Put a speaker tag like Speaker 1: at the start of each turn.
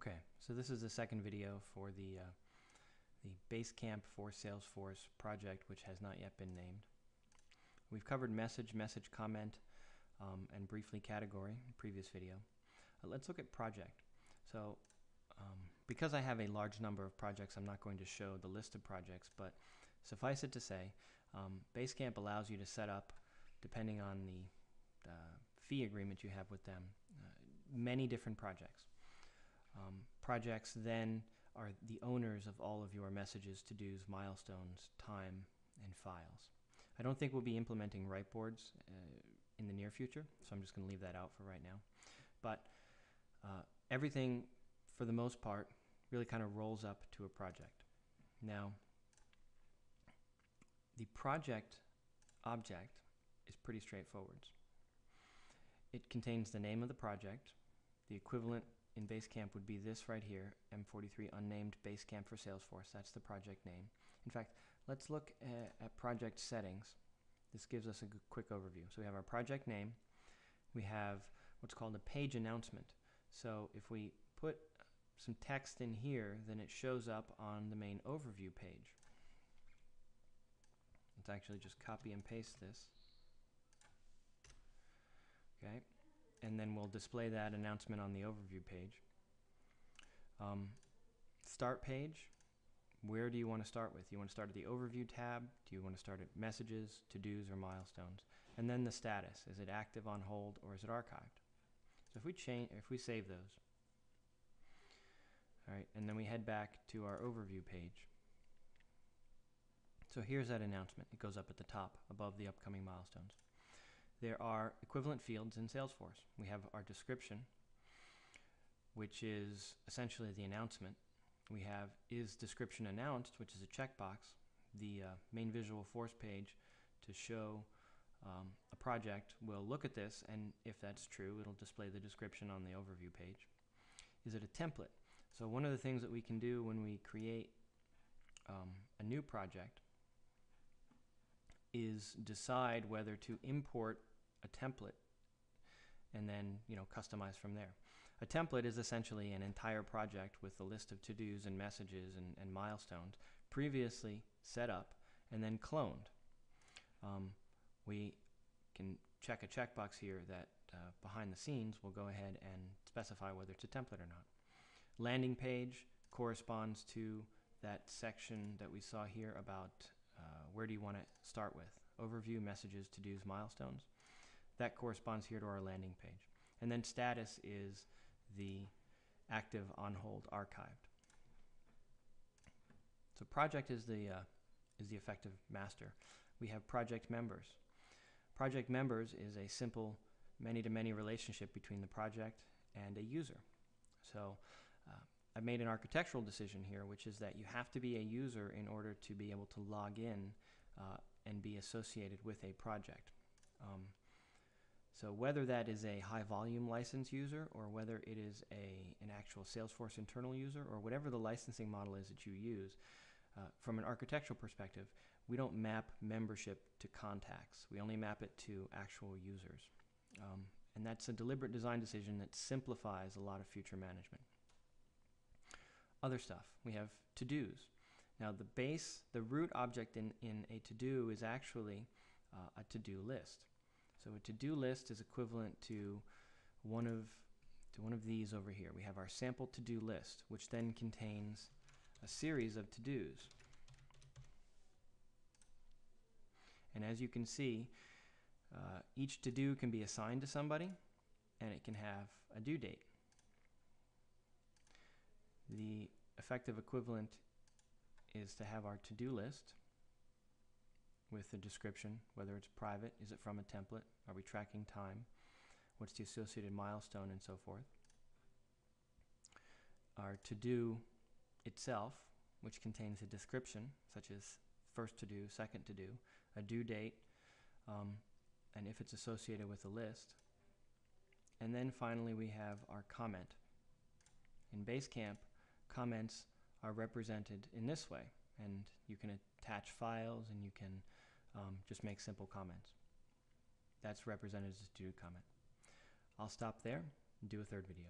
Speaker 1: Okay, so this is the second video for the Basecamp for Salesforce project, which has not yet been named. We've covered message, comment, and briefly category in the previous video. Let's look at project. So because I have a large number of projects, I'm not going to show the list of projects, but suffice it to say, Basecamp allows you to set up, depending on the fee agreement you have with them, many different projects. Projects then are the owners of all of your messages, to-dos, milestones, time, and files. I don't think we'll be implementing whiteboards in the near future, so I'm just going to leave that out for right now. But everything, for the most part, really kind of rolls up to a project. Now, the project object is pretty straightforward. It contains the name of the project. The equivalent in Basecamp would be this right here, M43 unnamed Basecamp for Salesforce. That's the project name. In fact, let's look at project settings. This gives us a quick overview. So we have our project name. We have what's called a page announcement. So if we put some text in here, then it shows up on the main overview page. Let's actually just copy and paste this. Okay, and then we'll display that announcement on the overview page. Start page, where do you want to start with? You want to start at the overview tab? Do you want to start at messages, to-dos, or milestones? And then the status, is it active, on hold, or is it archived? So if we save those, all right, and then we head back to our overview page. So here's that announcement. It goes up at the top above the upcoming milestones. There are equivalent fields in Salesforce. We have our description, which is essentially the announcement. We have is description announced, which is a checkbox, the main visual force page to show a project will look at this, and if that's true, it'll display the description on the overview page. Is it a template? So one of the things that we can do when we create a new project is decide whether to import a template and then customize from there. A template is essentially an entire project with a list of to-dos and messages and milestones previously set up and then cloned. We can check a checkbox here that behind the scenes will go ahead and specify whether it's a template or not. Landing page corresponds to that section that we saw here about where do you want to start with? Overview, messages, to-dos, milestones. That corresponds here to our landing page. And then status is the active, on hold, archived. So project is the effective master. We have project members. Project members is a simple many-to-many relationship between the project and a user. So I've made an architectural decision here, which is that you have to be a user in order to be able to log in and be associated with a project. So whether that is a high-volume license user or whether it is an actual Salesforce internal user or whatever the licensing model is that you use, from an architectural perspective, we don't map membership to contacts. We only map it to actual users. And that's a deliberate design decision that simplifies a lot of future management. Other stuff, we have to-dos. Now the root object in a to-do is actually a to-do list. So a to-do list is equivalent to one of these over here. We have our sample to-do list, which then contains a series of to-dos. And as you can see, each to-do can be assigned to somebody, and it can have a due date. The effective equivalent is to have our to-do list with the description, whether it's private, is it from a template, are we tracking time, what's the associated milestone, and so forth. Our to-do itself, which contains a description, such as first to-do, second to-do, a due date, and if it's associated with a list. And then finally we have our comment. In Basecamp, comments are represented in this way, and you can attach files and you can just make simple comments. That's represented as a to-do comment. I'll stop there and do a third video.